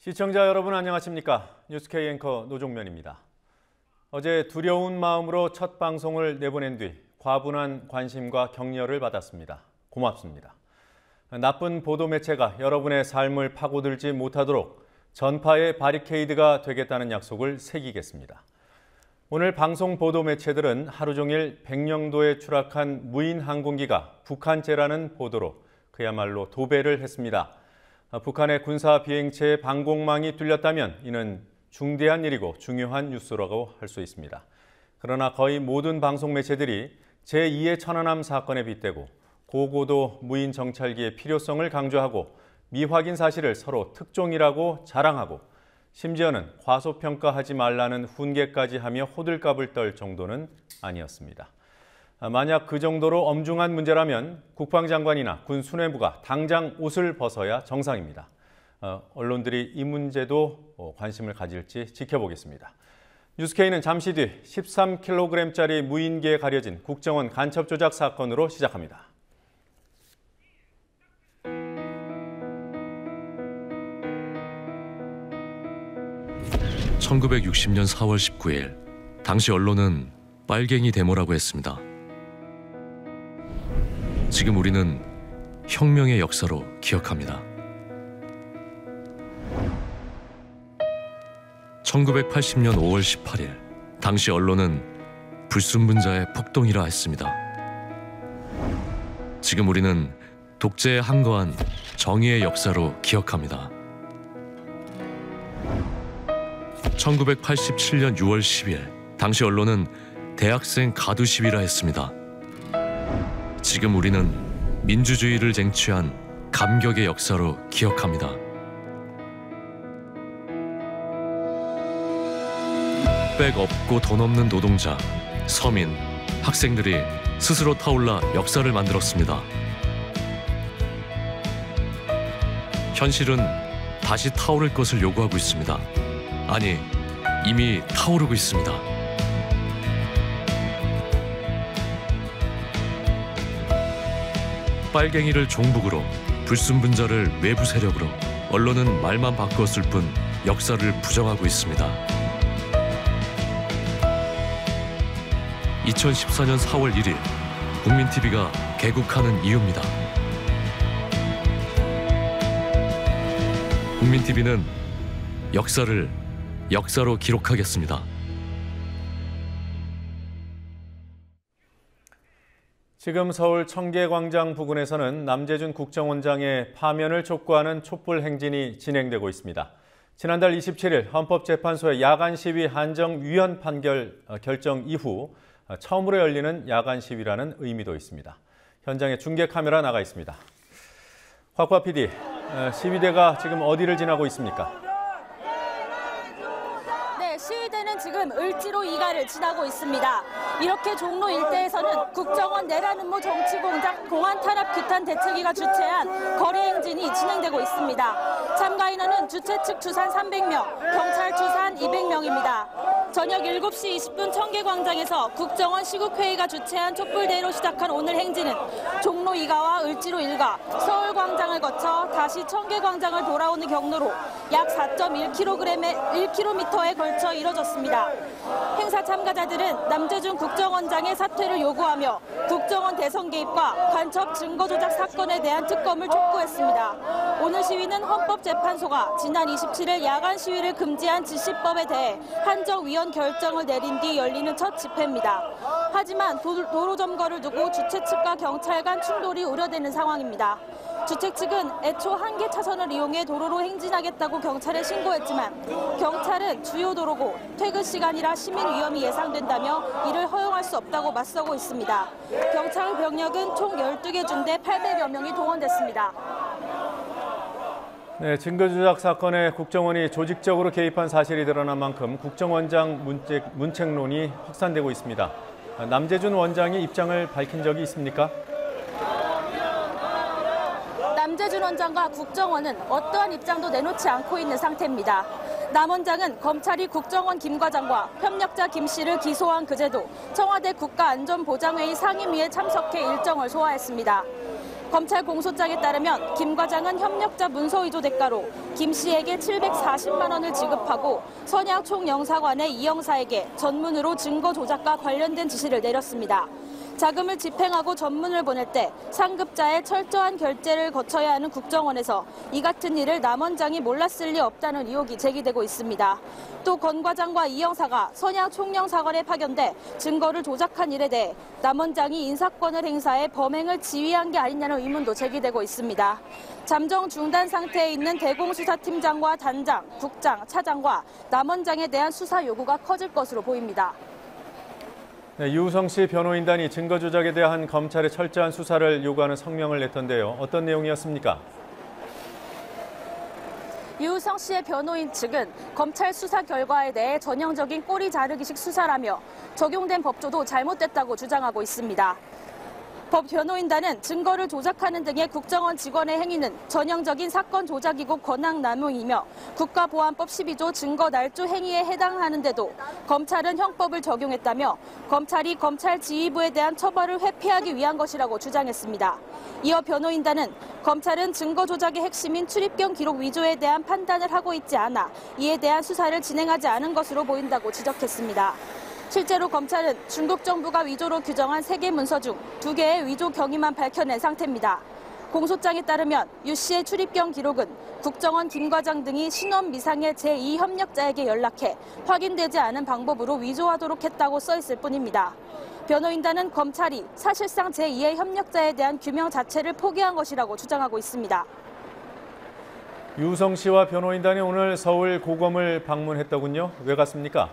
시청자 여러분 안녕하십니까? 뉴스K 앵커 노종면입니다. 어제 두려운 마음으로 첫 방송을 내보낸 뒤 과분한 관심과 격려를 받았습니다. 고맙습니다. 나쁜 보도 매체가 여러분의 삶을 파고들지 못하도록 전파의 바리케이드가 되겠다는 약속을 새기겠습니다. 오늘 방송 보도 매체들은 하루 종일 백령도에 추락한 무인 항공기가 북한제라는 보도로 그야말로 도배를 했습니다. 북한의 군사 비행체의 방공망이 뚫렸다면 이는 중대한 일이고 중요한 뉴스라고 할 수 있습니다. 그러나 거의 모든 방송 매체들이 제2의 천안함 사건에 빗대고 고고도 무인 정찰기의 필요성을 강조하고 미확인 사실을 서로 특종이라고 자랑하고 심지어는 과소평가하지 말라는 훈계까지 하며 호들갑을 떨 정도는 아니었습니다. 만약 그 정도로 엄중한 문제라면 국방장관이나 군 수뇌부가 당장 옷을 벗어야 정상입니다. 언론들이 이 문제도 관심을 가질지 지켜보겠습니다. 뉴스K는 잠시 뒤 13kg짜리 무인기에 가려진 국정원 간첩 조작 사건으로 시작합니다. (1960년 4월 19일) 당시 언론은 빨갱이 데모라고 했습니다. 지금 우리는 혁명의 역사로 기억합니다. 1980년 5월 18일 당시 언론은 불순분자의 폭동이라 했습니다. 지금 우리는 독재에 항거한 정의의 역사로 기억합니다. 1987년 6월 10일 당시 언론은 대학생 가두 시위라 했습니다. 지금 우리는 민주주의를 쟁취한 감격의 역사로 기억합니다. 백 없고 돈 없는 노동자, 서민, 학생들이 스스로 타올라 역사를 만들었습니다. 현실은 다시 타오를 것을 요구하고 있습니다. 아니, 이미 타오르고 있습니다. 빨갱이를 종북으로, 불순분자를 외부 세력으로, 언론은 말만 바꿨을 뿐 역사를 부정하고 있습니다. 2014년 4월 1일 국민TV가 개국하는 이유입니다. 국민TV는 역사를 역사로 기록하겠습니다. 지금 서울 청계광장 부근에서는 남재준 국정원장의 파면을 촉구하는 촛불 행진이 진행되고 있습니다. 지난달 27일 헌법재판소의 야간 시위 한정위원 결정 이후 처음으로 열리는 야간 시위라는 의미도 있습니다. 현장에 중계 카메라 나가 있습니다. 곽과 PD, 시위대가 지금 어디를 지나고 있습니까? 시위대는 지금 을지로 2가를 지나고 있습니다. 이렇게 종로 일대에서는 국정원 내란 음모 정치공작 공안 탄압 규탄 대책위가 주최한 거리 행진이 진행되고 있습니다. 참가 인원은 주최 측 추산 300명, 경찰 추산 200명입니다. 저녁 7시 20분 청계광장에서 국정원 시국회의가 주최한 촛불대회로 시작한 오늘 행진은 종로 2가와 을지로 1가, 서울광장을 거쳐 다시 청계광장을 돌아오는 경로로 약 4.1km에 걸쳐 이뤄졌습니다. 행사 참가자들은 남재준 국정원장의 사퇴를 요구하며 국정원 대선 개입과 간첩 증거 조작 사건에 대한 특검을 촉구했습니다. 오늘 시위는 헌법재판소가 지난 27일 야간 시위를 금지한 지시법에 대해 한정위원 결정을 내린 뒤 열리는 첫 집회입니다. 하지만 도로 점거를 두고 주최 측과 경찰 간 충돌이 우려되는 상황입니다. 주최 측은 애초 한 개 차선을 이용해 도로로 행진하겠다고 경찰에 신고했지만 경찰은 주요 도로고 퇴근 시간이라 시민 위험이 예상된다며 이를 허용할 수 없다고 맞서고 있습니다. 경찰 병력은 총 12개 중대 800여 명이 동원됐습니다. 네, 증거조작 사건에 국정원이 조직적으로 개입한 사실이 드러난 만큼 국정원장 문책론이 확산되고 있습니다. 남재준 원장이 입장을 밝힌 적이 있습니까? 남재준 원장과 국정원은 어떠한 입장도 내놓지 않고 있는 상태입니다. 남 원장은 검찰이 국정원 김 과장과 협력자 김 씨를 기소한 그제도 청와대 국가안전보장회의 상임위에 참석해 일정을 소화했습니다. 검찰 공소장에 따르면 김 과장은 협력자 문서 위조 대가로 김 씨에게 740만 원을 지급하고 선양 총영사관의 이 형사에게 전문으로 증거 조작과 관련된 지시를 내렸습니다. 자금을 집행하고 전문을 보낼 때 상급자의 철저한 결재를 거쳐야 하는 국정원에서 이 같은 일을 남 원장이 몰랐을 리 없다는 의혹이 제기되고 있습니다. 또 권 과장과 이 형사가 선양 총영사관에 파견돼 증거를 조작한 일에 대해 남 원장이 인사권을 행사해 범행을 지휘한 게 아니냐는 의문도 제기되고 있습니다. 잠정 중단 상태에 있는 대공수사팀장과 단장, 국장, 차장과 남 원장에 대한 수사 요구가 커질 것으로 보입니다. 네, 유우성 씨 변호인단이 증거 조작에 대한 검찰의 철저한 수사를 요구하는 성명을 냈던데요. 어떤 내용이었습니까? 유우성 씨의 변호인 측은 검찰 수사 결과에 대해 전형적인 꼬리 자르기식 수사라며 적용된 법조도 잘못됐다고 주장하고 있습니다. 법 변호인단은 증거를 조작하는 등의 국정원 직원의 행위는 전형적인 사건 조작이고 권한 남용이며 국가보안법 12조 증거 날조 행위에 해당하는데도 검찰은 형법을 적용했다며 검찰이 검찰 지휘부에 대한 처벌을 회피하기 위한 것이라고 주장했습니다. 이어 변호인단은 검찰은 증거 조작의 핵심인 출입경 기록 위조에 대한 판단을 하고 있지 않아 이에 대한 수사를 진행하지 않은 것으로 보인다고 지적했습니다. 실제로 검찰은 중국 정부가 위조로 규정한 3개 문서 중 2개의 위조 경위만 밝혀낸 상태입니다. 공소장에 따르면 유 씨의 출입경 기록은 국정원 김 과장 등이 신원 미상의 제2협력자에게 연락해 확인되지 않은 방법으로 위조하도록 했다고 써있을 뿐입니다. 변호인단은 검찰이 사실상 제2의 협력자에 대한 규명 자체를 포기한 것이라고 주장하고 있습니다. 유우성 씨와 변호인단이 오늘 서울 고검을 방문했더군요. 왜 갔습니까?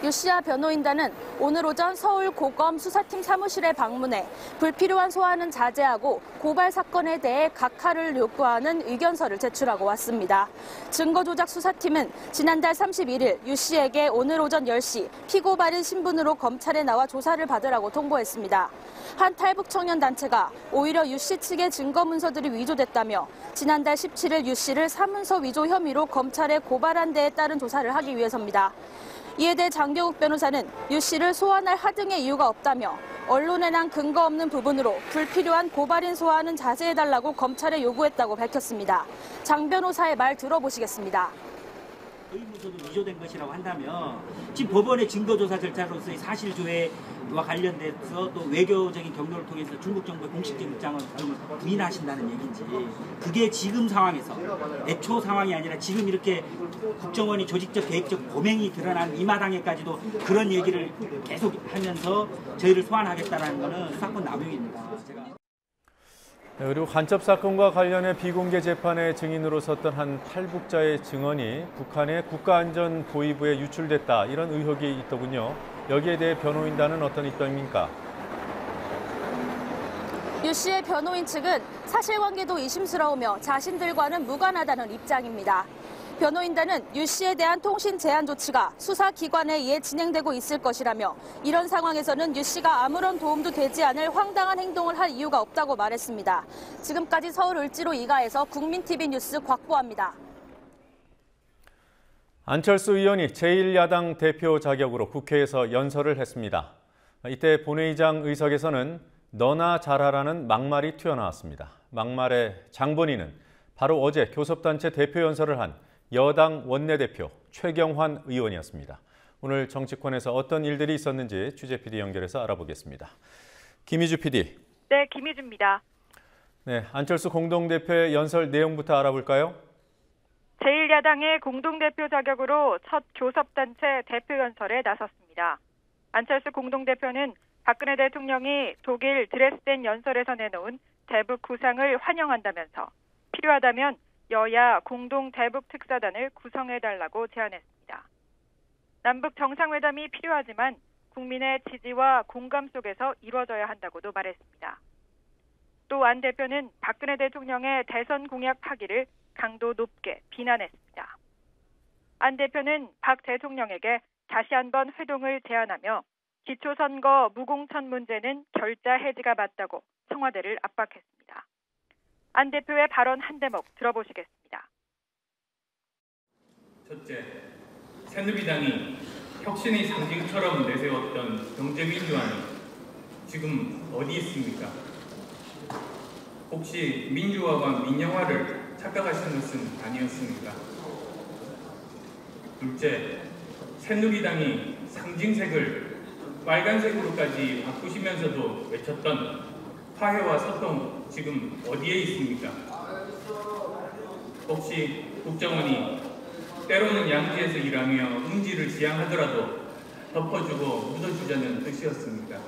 유 씨와 변호인단은 오늘 오전 서울 고검 수사팀 사무실에 방문해 불필요한 소환은 자제하고 고발 사건에 대해 각하를 요구하는 의견서를 제출하고 왔습니다. 증거조작 수사팀은 지난달 31일 유 씨에게 오늘 오전 10시 피고발인 신분으로 검찰에 나와 조사를 받으라고 통보했습니다. 한 탈북 청년 단체가 오히려 유 씨 측의 증거 문서들이 위조됐다며 지난달 17일 유 씨를 사문서 위조 혐의로 검찰에 고발한 데에 따른 조사를 하기 위해서입니다. 이에 대해 장경욱 변호사는 유 씨를 소환할 하등의 이유가 없다며 언론에 난 근거 없는 부분으로 불필요한 고발인 소환은 자제해달라고 검찰에 요구했다고 밝혔습니다. 장 변호사의 말 들어보시겠습니다. 의문서도 위조된 것이라고 한다면 지금 법원의 증거조사 절차로서의 사실조회와 관련돼서 또 외교적인 경로를 통해서 중국 정부의 공식적 입장을 부인하신다는 얘기인지, 그게 지금 상황에서 애초 상황이 아니라 지금 이렇게 국정원이 조직적 계획적 범행이 드러난 이 마당에까지도 그런 얘기를 계속 하면서 저희를 소환하겠다는 것은 수사권 남용입니다. 네, 그리고 간첩 사건과 관련해 비공개 재판의 증인으로 섰던 한 탈북자의 증언이 북한의 국가안전보위부에 유출됐다, 이런 의혹이 있더군요. 여기에 대해 변호인단은 어떤 입장입니까? 유 씨의 변호인 측은 사실관계도 의심스러우며 자신들과는 무관하다는 입장입니다. 변호인단은 유 씨에 대한 통신 제한 조치가 수사기관에 의해 진행되고 있을 것이라며 이런 상황에서는 유 씨가 아무런 도움도 되지 않을 황당한 행동을 할 이유가 없다고 말했습니다. 지금까지 서울 을지로 2가에서 국민TV 뉴스 곽보아입니다. 안철수 의원이 제1야당 대표 자격으로 국회에서 연설을 했습니다. 이때 본회의장 의석에서는 너나 잘하라는 막말이 튀어나왔습니다. 막말의 장본인은 바로 어제 교섭단체 대표 연설을 한 여당 원내대표 최경환 의원이었습니다. 오늘 정치권에서 어떤 일들이 있었는지 취재 PD 연결해서 알아보겠습니다. 김희주 PD. 네, 김희주입니다. 네, 안철수 공동대표의 연설 내용부터 알아볼까요? 제1야당의 공동대표 자격으로 첫 교섭단체 대표 연설에 나섰습니다. 안철수 공동대표는 박근혜 대통령이 독일 드레스덴 연설에서 내놓은 대북 구상을 환영한다면서 필요하다면 여야 공동 대북 특사단을 구성해달라고 제안했습니다. 남북 정상회담이 필요하지만 국민의 지지와 공감 속에서 이루어져야 한다고도 말했습니다. 또 안 대표는 박근혜 대통령의 대선 공약 파기를 강도 높게 비난했습니다. 안 대표는 박 대통령에게 다시 한번 회동을 제안하며 기초선거 무공천 문제는 결자 해지가 맞다고 청와대를 압박했습니다. 안 대표의 발언 한 대목 들어보시겠습니다. 첫째, 새누리당이 혁신의 상징처럼 내세웠던 경제민주화는 지금 어디 있습니까? 혹시 민주화와 민영화를 착각하신 것은 아니었습니까? 둘째, 새누리당이 상징색을 빨간색으로까지 바꾸시면서도 외쳤던 화해와 소통 지금 어디에 있습니까? 혹시 국정원이 때로는 양지에서 일하며 음지를 지향하더라도 덮어주고 묻어주자는 뜻이었습니까?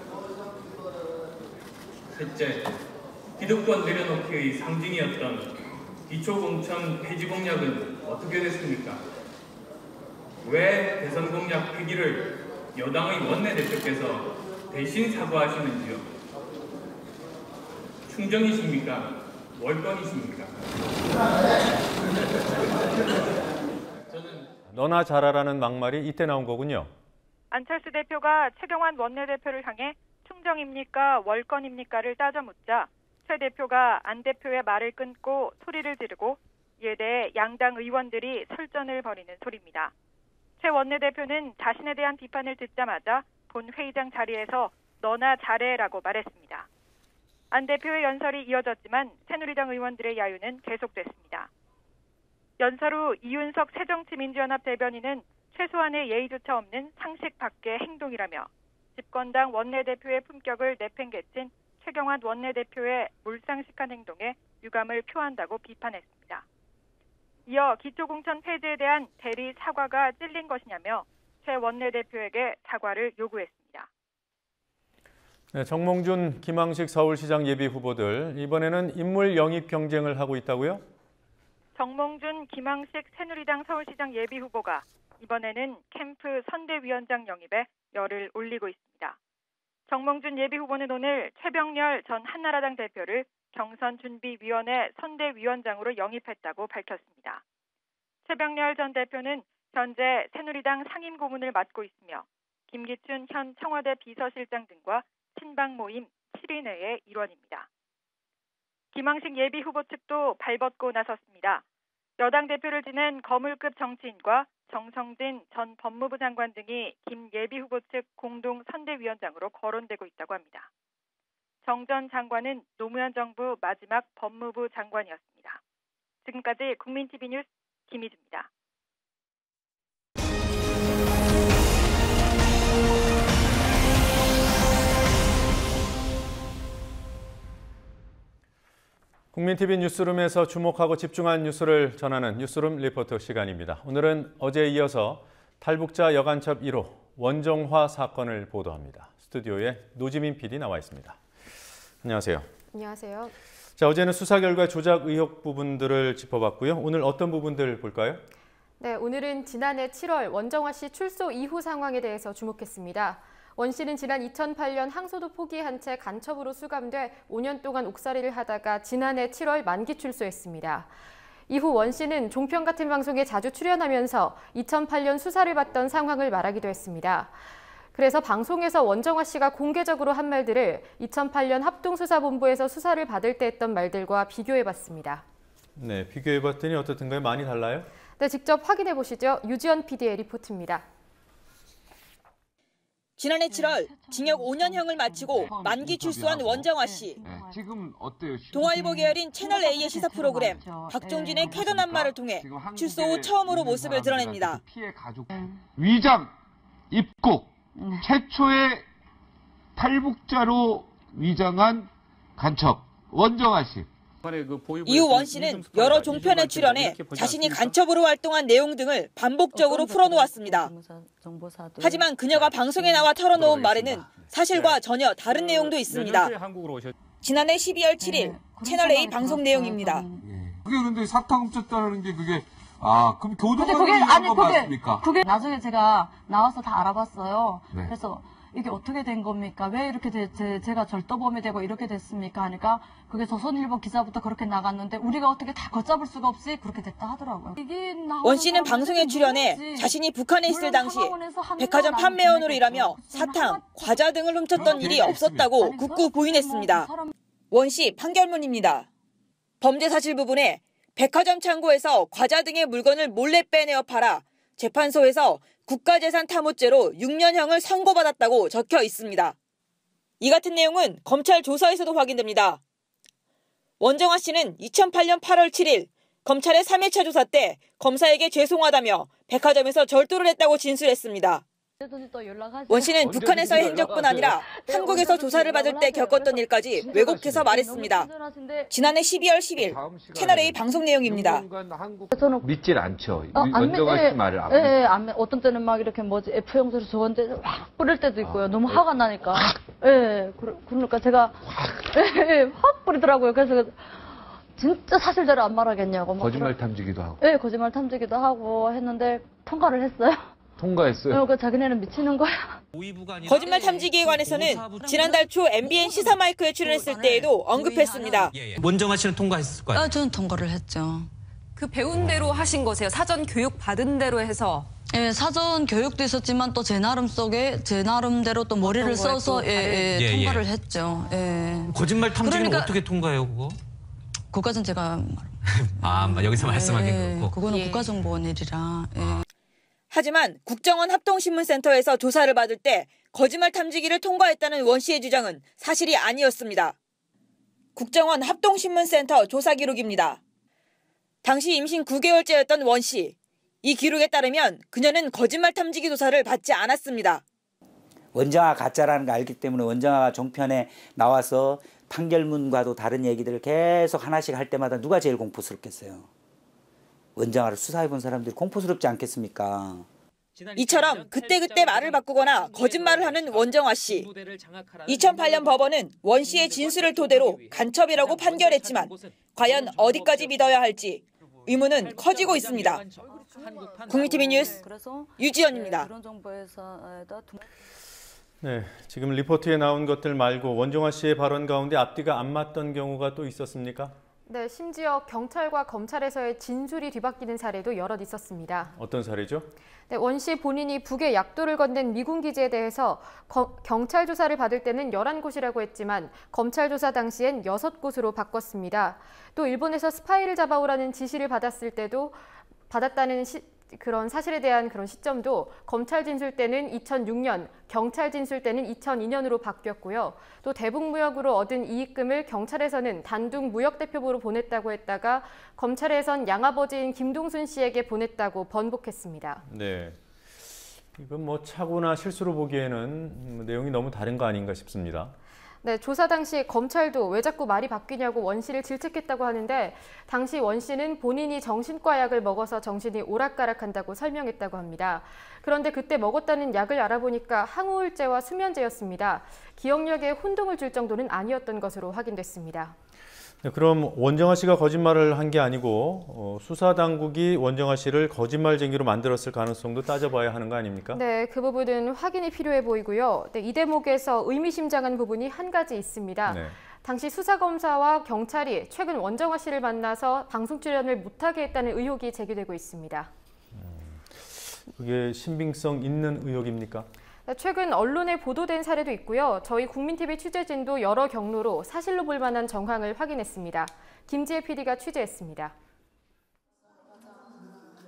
셋째, 기득권 내려놓기의 상징이었던 기초공천 폐지 공약은 어떻게 됐습니까? 왜 대선 공약 폐기를 여당의 원내대표께서 대신 사과하시는지요? 충정이십니까? 월권이십니까? 너나 잘하라는 막말이 이때 나온 거군요. 안철수 대표가 최경환 원내대표를 향해 충정입니까? 월권입니까를 따져 묻자 최 대표가 안 대표의 말을 끊고 소리를 지르고 이에 대해 양당 의원들이 설전을 벌이는 소리입니다. 최 원내대표는 자신에 대한 비판을 듣자마자 본 회의장 자리에서 너나 잘해라고 말했습니다. 안 대표의 연설이 이어졌지만 새누리당 의원들의 야유는 계속됐습니다. 연설 후 이윤석 새정치민주연합 대변인은 최소한의 예의조차 없는 상식 밖의 행동이라며 집권당 원내대표의 품격을 내팽개친 최경환 원내대표의 몰상식한 행동에 유감을 표한다고 비판했습니다. 이어 기초공천 폐지에 대한 대리 사과가 찔린 것이냐며 최 원내대표에게 사과를 요구했습니다. 네, 정몽준, 김항식 서울시장 예비 후보들 이번에는 인물 영입 경쟁을 하고 있다고요? 정몽준, 김항식 새누리당 서울시장 예비 후보가 이번에는 캠프 선대위원장 영입에 열을 올리고 있습니다. 정몽준 예비 후보는 오늘 최병렬 전 한나라당 대표를 경선준비위원회 선대위원장으로 영입했다고 밝혔습니다. 최병렬 전 대표는 현재 새누리당 상임고문을 맡고 있으며 김기춘 현 청와대 비서실장 등과 친박 모임 7인회의 일원입니다. 김항식 예비 후보 측도 발벗고 나섰습니다. 여당 대표를 지낸 거물급 정치인과 정성진 전 법무부 장관 등이 김 예비 후보 측 공동 선대위원장으로 거론되고 있다고 합니다. 정 전 장관은 노무현 정부 마지막 법무부 장관이었습니다. 지금까지 국민TV 뉴스 김희주입니다. 국민TV 뉴스룸에서 주목하고 집중한 뉴스를 전하는 뉴스룸 리포터 시간입니다. 오늘은 어제에 이어서 탈북자 여간첩 1호 원정화 사건을 보도합니다. 스튜디오에 노지민 PD 나와 있습니다. 안녕하세요. 안녕하세요. 자, 어제는 수사 결과 조작 의혹 부분들을 짚어봤고요. 오늘 어떤 부분들 볼까요? 네, 오늘은 지난해 7월 원정화 씨 출소 이후 상황에 대해서 주목했습니다. 원 씨는 지난 2008년 항소도 포기한 채 간첩으로 수감돼 5년 동안 옥살이를 하다가 지난해 7월 만기 출소했습니다. 이후 원 씨는 종편 같은 방송에 자주 출연하면서 2008년 수사를 받던 상황을 말하기도 했습니다. 그래서 방송에서 원정화 씨가 공개적으로 한 말들을 2008년 합동수사본부에서 수사를 받을 때 했던 말들과 비교해봤습니다. 네, 비교해봤더니 어떻든가요? 많이 달라요? 네, 직접 확인해 보시죠. 유지연 PD의 리포트입니다. 지난해 7월 징역 5년형을 마치고 만기 출소한 원정화 씨. 지금 어때요? 동아일보 계열인 채널A의 시사 프로그램 박종진의 쾌변한 말을 통해 출소 후 처음으로 모습을 드러냅니다. 위장 입국 최초의 탈북자로 위장한 간첩 원정화 씨. 이후 원 씨는 여러 종편에 출연해 자신이 간첩으로 활동한 내용 등을 반복적으로 풀어놓았습니다. 하지만 그녀가 방송에 나와 털어놓은 말에는 사실과 전혀 다른 내용도 있습니다. 지난해 12월 7일 채널A 방송 내용입니다. 그게 근데 사탕 훔쳤다는 게 그게 그럼 교도관이 위한 거 맞습니까? 그게 나중에 제가 나와서 다 알아봤어요. 네. 그래서 이게 어떻게 된 겁니까? 왜 이렇게 제가 절도범이 되고 이렇게 됐습니까? 하니까 그게 조선일보 기사부터 그렇게 나갔는데 우리가 어떻게 다 걷잡을 수가 없이 그렇게 됐다 하더라고요. 원 씨는 방송에 출연해 자신이 북한에 있을 당시에 백화점 판매원으로 일하며 사탕, 과자 등을 훔쳤던 일이 없었다고 굳고 부인했습니다. 원 씨 판결문입니다. 범죄 사실 부분에 백화점 창고에서 과자 등의 물건을 몰래 빼내어 팔아 재판소에서 국가재산 탐호죄로 6년형을 선고받았다고 적혀 있습니다. 이 같은 내용은 검찰 조사에서도 확인됩니다. 원정아 씨는 2008년 8월 7일 검찰의 3일차 조사 때 검사에게 죄송하다며 백화점에서 절도를 했다고 진술했습니다. 원 씨는 북한에서의 행적뿐 아니라 한국에서 조사를 받을 때 겪었던 일까지 왜곡해서 말했습니다. 지난해 12월 10일 채널A 방송 내용입니다. 저는 믿질 않죠. 원정아 씨 말을 안 믿죠. 어떤 때는 막 이렇게 F 형태로 저건데 확 뿌릴 때도 있고요. 너무 화가 나니까. 그러니까 제가 확 뿌리더라고요. 그래서 진짜 사실대로 안 말하겠냐고. 거짓말 탐지기도 하고. 거짓말 탐지기도 하고 했는데 통과를 했어요. 통과했어요. 그 자기네는 미치는 거야. 거짓말 탐지기에 관해서는 지난달 초 MBN 시사마이크에 출연했을 때에도 언급했습니다. 원정아 씨는 통과했을 거예요? 저는 통과를 했죠. 그 배운 대로 하신 거세요? 사전 교육 받은 대로 해서? 사전 교육도 있었지만 또 제 나름대로 또 머리를 써서 통과를 했죠. 거짓말 탐지기는 그러니까, 어떻게 통과해요, 그거? 그것까진 제가 여기서 말씀하긴 그렇고. 그거는 국가정보원 일이라. 하지만 국정원 합동신문센터에서 조사를 받을 때 거짓말 탐지기를 통과했다는 원 씨의 주장은 사실이 아니었습니다. 국정원 합동신문센터 조사 기록입니다. 당시 임신 9개월째였던 원 씨. 이 기록에 따르면 그녀는 거짓말 탐지기 조사를 받지 않았습니다. 원정아 가짜라는 걸 알기 때문에 원정아가 종편에 나와서 판결문과도 다른 얘기들을 계속 하나씩 할 때마다 누가 제일 공포스럽겠어요? 원정아를 수사해본 사람들이 공포스럽지 않겠습니까? 이처럼 그때그때 말을 바꾸거나 거짓말을 하는 원정아 씨. 2008년 법원은 원 씨의 진술을 토대로 간첩이라고 판결했지만 과연 어디까지 믿어야 할지 의문은 커지고 있습니다. 국민TV 뉴스 유지연입니다. 네, 지금 리포트에 나온 것들 말고 원정아 씨의 발언 가운데 앞뒤가 안 맞던 경우가 또 있었습니까? 네, 심지어 경찰과 검찰에서의 진술이 뒤바뀌는 사례도 여럿 있었습니다. 어떤 사례죠? 네, 원 씨 본인이 북에 약도를 건넨 미군 기지에 대해서 경찰 조사를 받을 때는 11곳이라고 했지만 검찰 조사 당시엔 6곳으로 바꿨습니다. 또 일본에서 스파이를 잡아오라는 지시를 받았을 때도 받았다는 그런 사실에 대한 그런 시점도 검찰 진술 때는 2006년, 경찰 진술 때는 2002년으로 바뀌었고요. 또 대북무역으로 얻은 이익금을 경찰에서는 단둥 무역대표부로 보냈다고 했다가 검찰에선 양아버지인 김동순 씨에게 보냈다고 번복했습니다. 네, 이건 뭐 착오나 실수로 보기에는 내용이 너무 다른 거 아닌가 싶습니다. 네, 조사 당시 검찰도 왜 자꾸 말이 바뀌냐고 원 씨를 질책했다고 하는데 당시 원 씨는 본인이 정신과 약을 먹어서 정신이 오락가락한다고 설명했다고 합니다. 그런데 그때 먹었다는 약을 알아보니까 항우울제와 수면제였습니다. 기억력에 혼동을 줄 정도는 아니었던 것으로 확인됐습니다. 네, 그럼 원정아 씨가 거짓말을 한 게 아니고 수사 당국이 원정아 씨를 거짓말쟁이로 만들었을 가능성도 따져봐야 하는 거 아닙니까? 네, 그 부분은 확인이 필요해 보이고요. 네, 이 대목에서 의미심장한 부분이 한 가지 있습니다. 네. 당시 수사검사와 경찰이 최근 원정아 씨를 만나서 방송 출연을 못하게 했다는 의혹이 제기되고 있습니다. 그게 신빙성 있는 의혹입니까? 최근 언론에 보도된 사례도 있고요. 저희 국민TV 취재진도 여러 경로로 사실로 볼 만한 정황을 확인했습니다. 김지혜 PD가 취재했습니다.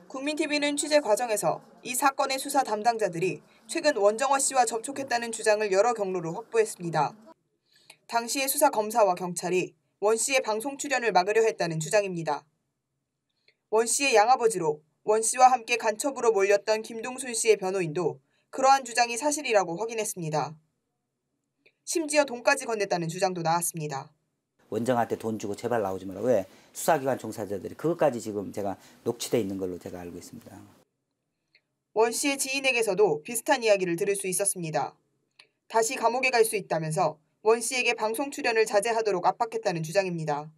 국민TV는 취재 과정에서 이 사건의 수사 담당자들이 최근 원정아 씨와 접촉했다는 주장을 여러 경로로 확보했습니다. 당시의 수사 검사와 경찰이 원 씨의 방송 출연을 막으려 했다는 주장입니다. 원 씨의 양아버지로 원 씨와 함께 간첩으로 몰렸던 김동순 씨의 변호인도 그러한 주장이 사실이라고 확인했습니다. 심지어 돈까지 건넸다는 주장도 나왔습니다. 원정아한테 돈 주고 제발 나오지 마라. 왜? 수사기관 종사자들이 그것까지 지금 제가 녹취돼 있는 걸로 제가 알고 있습니다. 원 씨의 지인에게서도 비슷한 이야기를 들을 수 있었습니다. 다시 감옥에 갈 수 있다면서 원 씨에게 방송 출연을 자제하도록 압박했다는 주장입니다.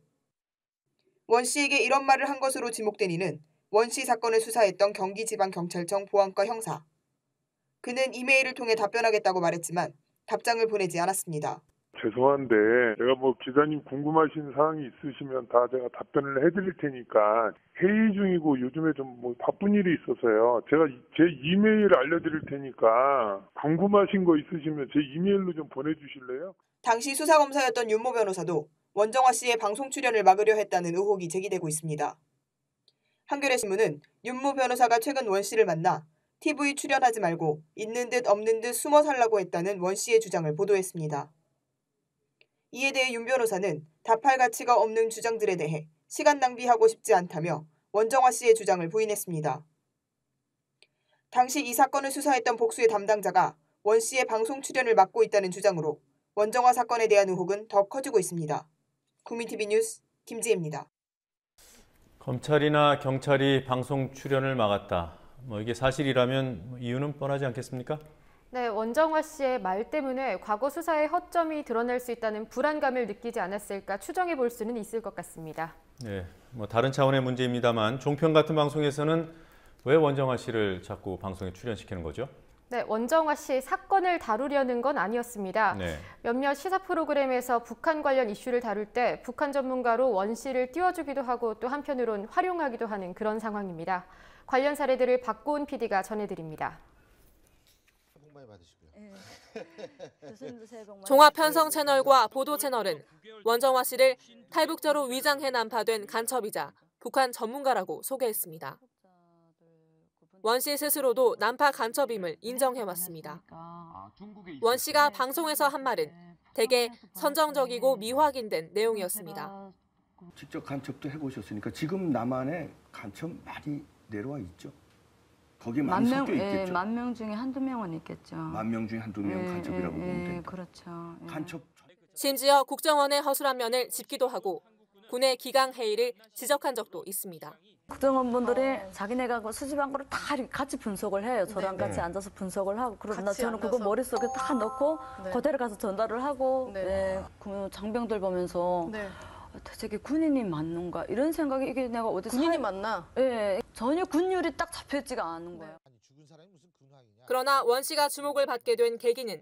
원 씨에게 이런 말을 한 것으로 지목된 이는 원 씨 사건을 수사했던 경기지방경찰청 보안과 형사. 그는 이메일을 통해 답변하겠다고 말했지만 답장을 보내지 않았습니다. 죄송한데 제가 기자님 궁금하신 사항이 있으시면 다 제가 답변을 해드릴 테니까 회의 중이고 요즘에 좀 바쁜 일이 있어서요. 제가 제 이메일 알려드릴 테니까 궁금하신 거 있으시면 제 이메일로 좀 보내주실래요? 당시 수사검사였던 윤모 변호사도 원정아 씨의 방송 출연을 막으려 했다는 의혹이 제기되고 있습니다. 한겨레 신문은 윤모 변호사가 최근 원 씨를 만나 TV 출연하지 말고 있는 듯 없는 듯 숨어 살라고 했다는 원 씨의 주장을 보도했습니다. 이에 대해 윤 변호사는 답할 가치가 없는 주장들에 대해 시간 낭비하고 싶지 않다며 원정화 씨의 주장을 부인했습니다. 당시 이 사건을 수사했던 복수의 담당자가 원 씨의 방송 출연을 막고 있다는 주장으로 원정화 사건에 대한 의혹은 더 커지고 있습니다. 국민TV 뉴스 김지혜입니다. 검찰이나 경찰이 방송 출연을 막았다. 이게 사실이라면 이유는 뻔하지 않겠습니까? 네, 원정화 씨의 말 때문에 과거 수사의 허점이 드러날 수 있다는 불안감을 느끼지 않았을까 추정해 볼 수는 있을 것 같습니다. 네, 다른 차원의 문제입니다만 종편 같은 방송에서는 왜 원정화 씨를 자꾸 방송에 출연시키는 거죠? 네, 원정화 씨 사건을 다루려는 건 아니었습니다. 네. 몇몇 시사 프로그램에서 북한 관련 이슈를 다룰 때 북한 전문가로 원 씨를 띄워주기도 하고 또 한편으론 활용하기도 하는 그런 상황입니다. 관련 사례들을 박고은 PD가 전해드립니다. 종합편성 채널과 보도 채널은 원정화 씨를 탈북자로 위장해 난파된 간첩이자 북한 전문가라고 소개했습니다. 원 씨 스스로도 난파 간첩임을 인정해왔습니다. 원 씨가 방송에서 한 말은 대개 선정적이고 미확인된 내용이었습니다. 직접 간첩도 해보셨으니까 지금 남한에 간첩 많이 내려와 있죠? 거기에 많이 섞여 있겠죠? 만 명 중에 한두 명은 있겠죠. 만 명 중에 한두 명 간첩이라고 보면 됩니다. 그렇죠. 간첩. 심지어 국정원의 허술한 면을 짚기도 하고 군의 기강 회의를 지적한 적도 있습니다. 국정원분들이 자기네가 수집한 거를 다 같이 분석을 해요. 저랑 같이 앉아서 분석을 하고 그러나 저는 그거 머릿속에 다 넣고 그대로 가서 전달을 하고 그 장병들 보면서 대체 군인이 맞는가 이런 생각이 이게 내가 어디 군인이 맞나? 예, 전혀 군율이 딱 잡혀있지가 않은 거예요. 그러나 원 씨가 주목을 받게 된 계기는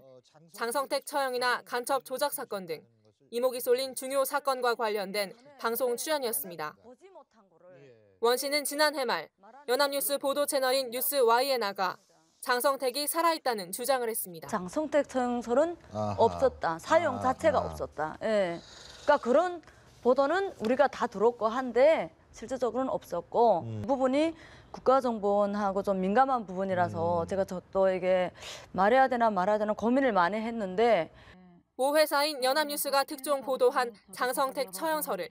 장성택 처형이나 간첩 조작 사건 등 이목이 쏠린 중요 사건과 관련된 방송 출연이었습니다. 원 씨는 지난해 말 연합뉴스 보도 채널인 뉴스Y에 나가 장성택이 살아있다는 주장을 했습니다. 장성택 처형설은 없었다. 사용 자체가 없었다. 예. 그러니까 그런 보도는 우리가 다 들었고 한데 실질적으로는 없었고 그 부분이 국가정보원하고 좀 민감한 부분이라서 제가 또 이게 말해야 되나 말아야 되나 고민을 많이 했는데 모 회사인 연합뉴스가 특종 보도한 장성택 처형설을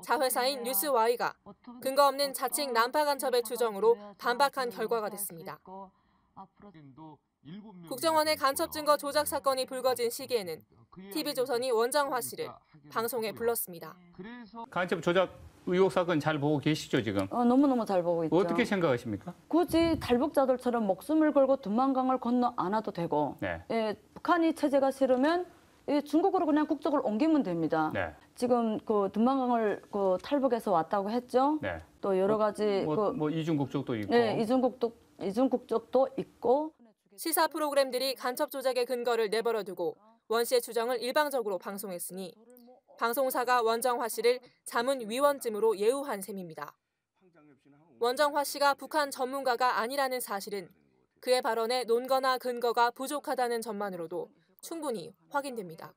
자회사인 뉴스Y가 근거 없는 자칭 난파 간첩의 주장으로 반박한 결과가 됐습니다. 국정원의 간첩 증거 조작 사건이 불거진 시기에는 TV조선이 원정화 씨를 방송에 불렀습니다. 간첩 조작 의혹 사건 잘 보고 계시죠 지금? 너무너무 잘 보고 있죠. 어떻게 생각하십니까? 굳이 탈북자들처럼 목숨을 걸고 두만강을 건너 안 와도 되고 북한이 체제가 싫으면 중국으로 그냥 국적을 옮기면 됩니다. 지금 그 두만강을 탈북해서 왔다고 했죠. 또 여러 가지 이중 국적도 있고. 이중 국적도 있고. 시사 프로그램들이 간첩 조작의 근거를 내버려 두고 원 씨의 주장을 일방적으로 방송했으니 방송사가 원정화 씨를 자문위원쯤으로 예우한 셈입니다. 원정화 씨가 북한 전문가가 아니라는 사실은 그의 발언에 논거나 근거가 부족하다는 점만으로도 충분히 확인됩니다.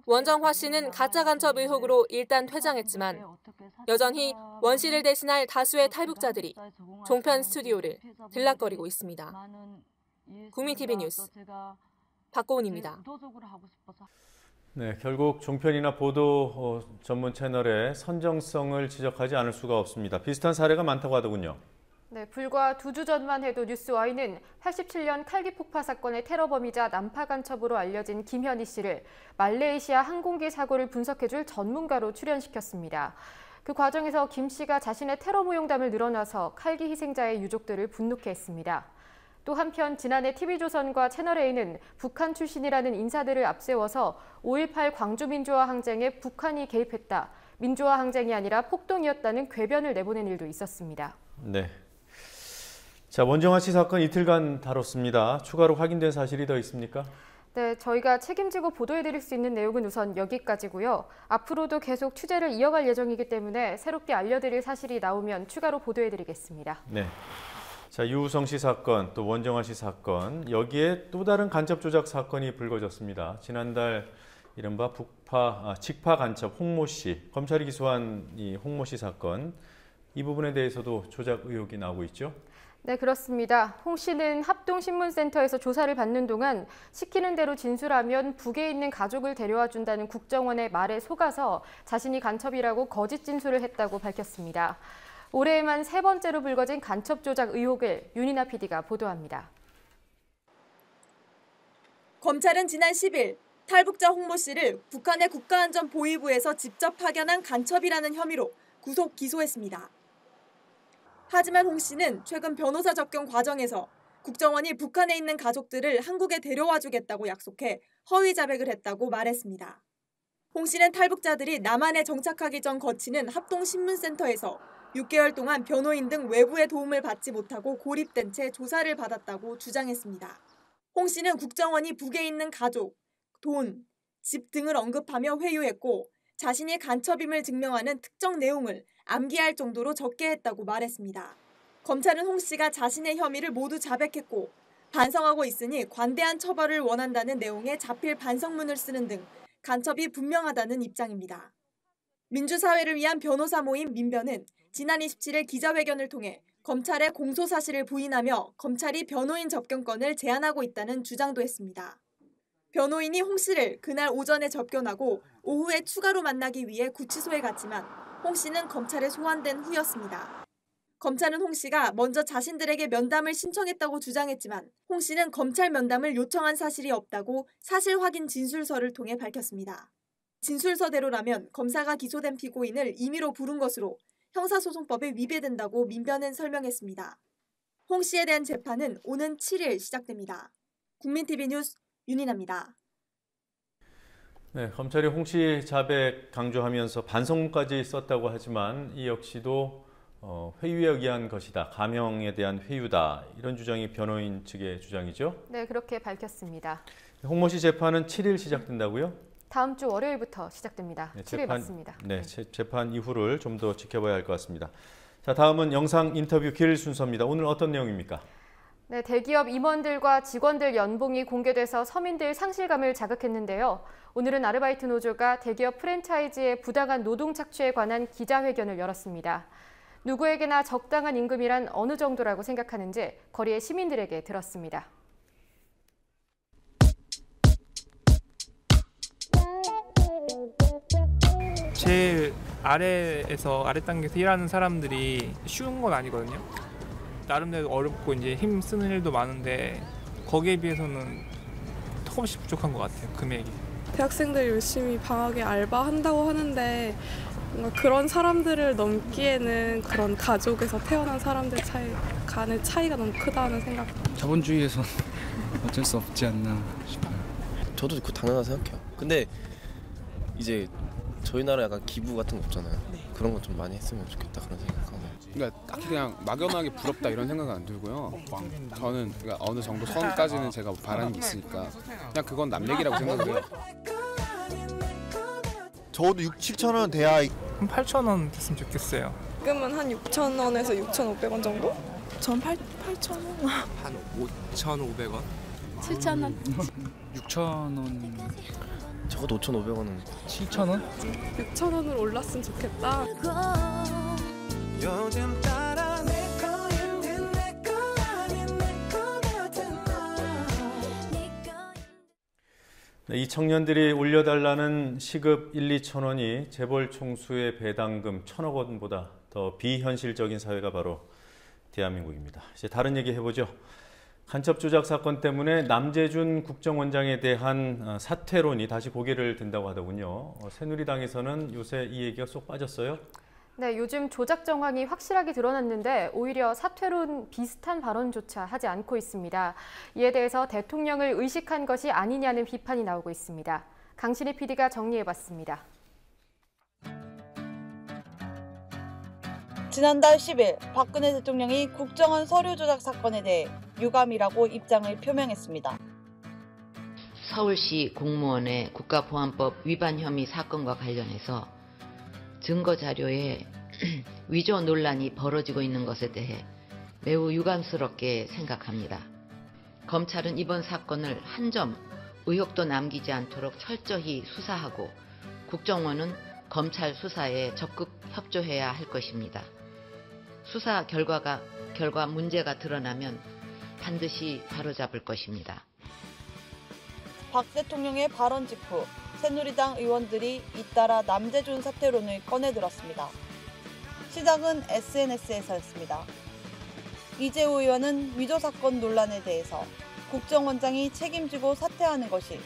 원정화 씨는 가짜 간첩 의혹으로 일단 퇴장했지만 여전히 원 씨를 대신할 다수의 탈북자들이 종편 스튜디오를 들락거리고 있습니다. 국민TV 뉴스 박고은입니다. 네, 결국 종편이나 보도 전문 채널의 선정성을 지적하지 않을 수가 없습니다. 비슷한 사례가 많다고 하더군요. 네, 불과 2주 전만 해도 뉴스와이는 87년 칼기 폭파 사건의 테러범이자 난파 간첩으로 알려진 김현희 씨를 말레이시아 항공기 사고를 분석해줄 전문가로 출연시켰습니다. 그 과정에서 김 씨가 자신의 테러 무용담을 늘어놔서 칼기 희생자의 유족들을 분노케 했습니다. 또 한편 지난해 TV조선과 채널A는 북한 출신이라는 인사들을 앞세워서 5.18 광주민주화 항쟁에 북한이 개입했다. 민주화 항쟁이 아니라 폭동이었다는 궤변을 내보낸 일도 있었습니다. 네. 자, 원정화 씨 사건 이틀간 다뤘습니다. 추가로 확인된 사실이 더 있습니까? 네, 저희가 책임지고 보도해드릴 수 있는 내용은 우선 여기까지고요. 앞으로도 계속 취재를 이어갈 예정이기 때문에 새롭게 알려드릴 사실이 나오면 추가로 보도해드리겠습니다. 네. 자, 유우성 씨 사건, 또 원정화 씨 사건, 여기에 또 다른 간첩 조작 사건이 불거졌습니다. 지난달 이른바 직파 간첩 홍모 씨, 검찰이 기소한 이 홍모 씨 사건, 이 부분에 대해서도 조작 의혹이 나오고 있죠? 네, 그렇습니다. 홍 씨는 합동신문센터에서 조사를 받는 동안 시키는 대로 진술하면 북에 있는 가족을 데려와 준다는 국정원의 말에 속아서 자신이 간첩이라고 거짓 진술을 했다고 밝혔습니다. 올해에만 3번째로 불거진 간첩 조작 의혹을 윤이나 PD가 보도합니다. 검찰은 지난 10일 탈북자 홍모 씨를 북한의 국가안전보위부에서 직접 파견한 간첩이라는 혐의로 구속 기소했습니다. 하지만 홍 씨는 최근 변호사 접견 과정에서 국정원이 북한에 있는 가족들을 한국에 데려와 주겠다고 약속해 허위 자백을 했다고 말했습니다. 홍 씨는 탈북자들이 남한에 정착하기 전 거치는 합동신문센터에서 6개월 동안 변호인 등 외부의 도움을 받지 못하고 고립된 채 조사를 받았다고 주장했습니다. 홍 씨는 국정원이 북에 있는 가족, 돈, 집 등을 언급하며 회유했고 자신이 간첩임을 증명하는 특정 내용을 암기할 정도로 적게 했다고 말했습니다. 검찰은 홍 씨가 자신의 혐의를 모두 자백했고 반성하고 있으니 관대한 처벌을 원한다는 내용의 자필 반성문을 쓰는 등 간첩이 분명하다는 입장입니다. 민주사회를 위한 변호사 모임 민변은 지난 27일 기자회견을 통해 검찰의 공소 사실을 부인하며 검찰이 변호인 접견권을 제한하고 있다는 주장도 했습니다. 변호인이 홍 씨를 그날 오전에 접견하고 오후에 추가로 만나기 위해 구치소에 갔지만 홍 씨는 검찰에 소환된 후였습니다. 검찰은 홍 씨가 먼저 자신들에게 면담을 신청했다고 주장했지만 홍 씨는 검찰 면담을 요청한 사실이 없다고 사실 확인 진술서를 통해 밝혔습니다. 진술서대로라면 검사가 기소된 피고인을 임의로 부른 것으로 형사소송법에 위배된다고 민변은 설명했습니다. 홍 씨에 대한 재판은 오는 7일 시작됩니다. 국민TV 뉴스 윤이나입니다. 네, 검찰이 홍 씨 자백 강조하면서 반성문까지 썼다고 하지만 이 역시도 회유에 의한 것이다. 가명에 대한 회유다. 이런 주장이 변호인 측의 주장이죠? 네, 그렇게 밝혔습니다. 홍모 씨 재판은 7일 시작된다고요? 다음 주 월요일부터 시작됩니다. 네, 7일 맞습니다. 네, 재판 이후를 좀 더 지켜봐야 할 것 같습니다. 자, 다음은 영상 인터뷰 길 순서입니다. 오늘 어떤 내용입니까? 네, 대기업 임원들과 직원들 연봉이 공개돼서 서민들 상실감을 자극했는데요. 오늘은 아르바이트 노조가 대기업 프랜차이즈의 부당한 노동 착취에 관한 기자회견을 열었습니다. 누구에게나 적당한 임금이란 어느 정도라고 생각하는지 거리의 시민들에게 들었습니다. 제일 아래에서 아래 단계에서 일하는 사람들이 쉬운 건 아니거든요. 나름대로 어렵고 이제 힘 쓰는 일도 많은데 거기에 비해서는 조금씩 부족한 것 같아요, 금액이. 대학생들이 열심히 방학에 알바한다고 하는데 뭔가 그런 사람들을 넘기에는 그런 가족에서 태어난 사람들 간의 차이가 너무 크다는 생각. 자본주의에서 어쩔 수 없지 않나 싶어요. 저도 그 당연하다 생각해요. 근데 이제 저희 나라 약간 기부 같은 거 없잖아요. 그런 거 좀 많이 했으면 좋겠다 그런 생각하고. 그러니까 딱히 그냥 막연하게 부럽다 이런 생각은 안 들고요. 저는 그러니까 어느 정도 선까지는 제가 바라는 게 있으니까 그냥 그건 남 얘기라고 생각해요. 저도 6, 7천 원 돼야 한 8천 원 됐으면 좋겠어요. 지금은 한 6,000원에서 6,500원 정도? 전 8,000원. 한 5,500원? 7,000원. 6,000원. 적어도 5,500원은 7,000원? 6,000원으로 올랐으면 좋겠다. 요즘 따라 내 거인데 내 거 아닌 내 거 같은 네, 이 청년들이 올려달라는 시급 1, 2천 원이 재벌 총수의 배당금 1,000억 원보다 더 비현실적인 사회가 바로 대한민국입니다. 이제 다른 얘기 해보죠. 간첩 조작 사건 때문에 남재준 국정원장에 대한 사퇴론이 다시 고개를 든다고 하더군요. 새누리당에서는 요새 이 얘기가 쏙 빠졌어요? 네, 요즘 조작 정황이 확실하게 드러났는데 오히려 사퇴론 비슷한 발언조차 하지 않고 있습니다. 이에 대해서 대통령을 의식한 것이 아니냐는 비판이 나오고 있습니다. 강신희 PD가 정리해봤습니다. 지난달 10일 박근혜 대통령이 국정원 서류 조작 사건에 대해 유감이라고 입장을 표명했습니다. 서울시 공무원의 국가보안법 위반 혐의 사건과 관련해서 증거 자료에 위조 논란이 벌어지고 있는 것에 대해 매우 유감스럽게 생각합니다. 검찰은 이번 사건을 한 점 의혹도 남기지 않도록 철저히 수사하고 국정원은 검찰 수사에 적극 협조해야 할 것입니다. 수사 결과 문제가 드러나면 반드시 바로잡을 것입니다. 박 대통령의 발언 직후 새누리당 의원들이 잇따라 남재준 사퇴론을 꺼내들었습니다. 시작은 SNS에서였습니다. 이재호 의원은 위조 사건 논란에 대해서 국정원장이 책임지고 사퇴하는 것이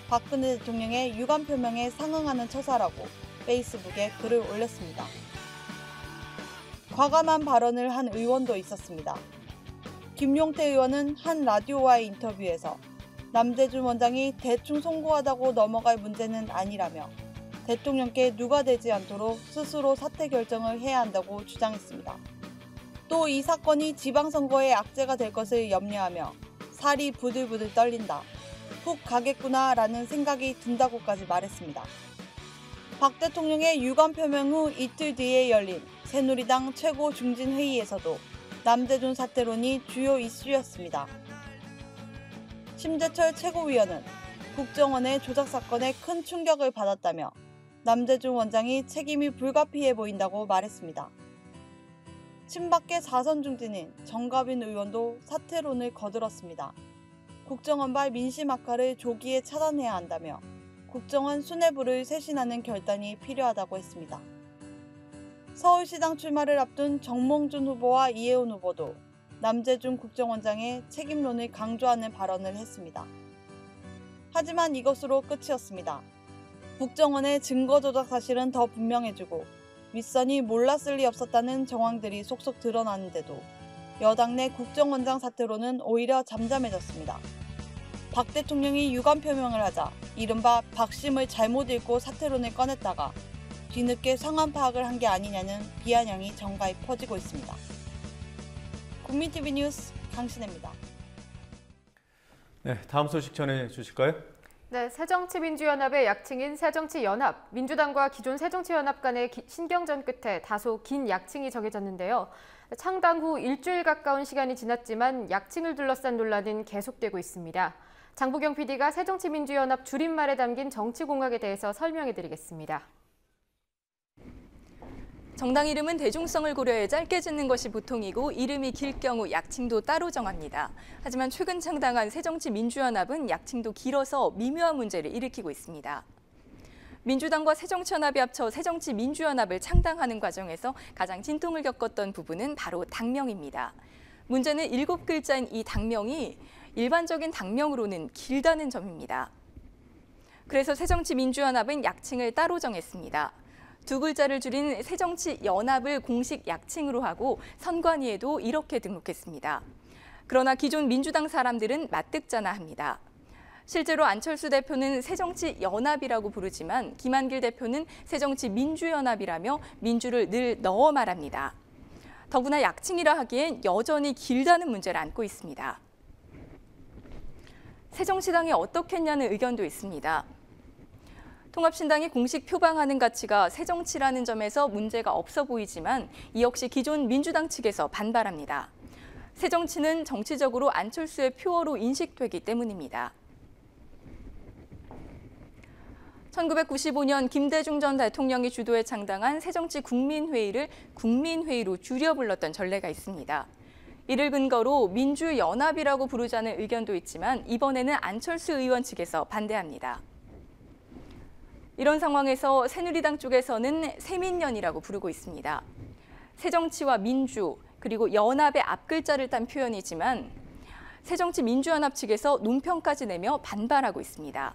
박근혜 대통령의 유감 표명에 상응하는 처사라고 페이스북에 글을 올렸습니다. 과감한 발언을 한 의원도 있었습니다. 김용태 의원은 한 라디오와의 인터뷰에서 남재준 원장이 대충 송구하다고 넘어갈 문제는 아니라며 대통령께 누가되지 않도록 스스로 사퇴 결정을 해야 한다고 주장했습니다. 또 이 사건이 지방선거에 악재가 될 것을 염려하며 살이 부들부들 떨린다. 훅 가겠구나 라는 생각이 든다고까지 말했습니다. 박 대통령의 유감 표명 후 이틀 뒤에 열린 새누리당 최고 중진회의에서도 남재준 사퇴론이 주요 이슈였습니다. 심재철 최고위원은 국정원의 조작 사건에 큰 충격을 받았다며 남재준 원장이 책임이 불가피해 보인다고 말했습니다. 친박계 4선 중진인 정가빈 의원도 사퇴론을 거들었습니다. 국정원발 민심 악화를 조기에 차단해야 한다며 국정원 수뇌부를 쇄신하는 결단이 필요하다고 했습니다. 서울시장 출마를 앞둔 정몽준 후보와 이혜원 후보도 남재준 국정원장의 책임론을 강조하는 발언을 했습니다. 하지만 이것으로 끝이었습니다. 국정원의 증거 조작 사실은 더 분명해지고 윗선이 몰랐을 리 없었다는 정황들이 속속 드러나는데도 여당 내 국정원장 사퇴로는 오히려 잠잠해졌습니다. 박 대통령이 유감 표명을 하자 이른바 박심을 잘못 읽고 사퇴론을 꺼냈다가 뒤늦게 상황 파악을 한 게 아니냐는 비아냥이 정가에 퍼지고 있습니다. 국민TV 뉴스 강신혜입니다. 네, 다음 소식 전해주실까요? 네, 새정치민주연합의 약칭인 새정치연합, 민주당과 기존 새정치연합 간의 신경전 끝에 다소 긴 약칭이 정해졌는데요. 창당 후 일주일 가까운 시간이 지났지만 약칭을 둘러싼 논란은 계속되고 있습니다. 장부경 PD가 새정치민주연합 줄임말에 담긴 정치공학에 대해서 설명해드리겠습니다. 정당 이름은 대중성을 고려해 짧게 짓는 것이 보통이고 이름이 길 경우 약칭도 따로 정합니다. 하지만 최근 창당한 새정치민주연합은 약칭도 길어서 미묘한 문제를 일으키고 있습니다. 민주당과 새정치연합이 합쳐 새정치민주연합을 창당하는 과정에서 가장 진통을 겪었던 부분은 바로 당명입니다. 문제는 7글자인 이 당명이 일반적인 당명으로는 길다는 점입니다. 그래서 새정치민주연합은 약칭을 따로 정했습니다. 2글자를 줄인 새정치연합을 공식 약칭으로 하고 선관위에도 이렇게 등록했습니다. 그러나 기존 민주당 사람들은 맞듣자나 합니다. 실제로 안철수 대표는 새정치연합이라고 부르지만 김한길 대표는 새정치민주연합이라며 민주를 늘 넣어 말합니다. 더구나 약칭이라 하기엔 여전히 길다는 문제를 안고 있습니다. 새정치당이 어떻겠냐는 의견도 있습니다. 통합신당이 공식 표방하는 가치가 새정치라는 점에서 문제가 없어 보이지만 이 역시 기존 민주당 측에서 반발합니다. 새정치는 정치적으로 안철수의 표어로 인식되기 때문입니다. 1995년 김대중 전 대통령이 주도해 창당한 새정치국민회의를 국민회의로 줄여 불렀던 전례가 있습니다. 이를 근거로 민주연합이라고 부르자는 의견도 있지만 이번에는 안철수 의원 측에서 반대합니다. 이런 상황에서 새누리당 쪽에서는 새민연이라고 부르고 있습니다. 새정치와 민주, 그리고 연합의 앞글자를 딴 표현이지만 새정치민주연합 측에서 논평까지 내며 반발하고 있습니다.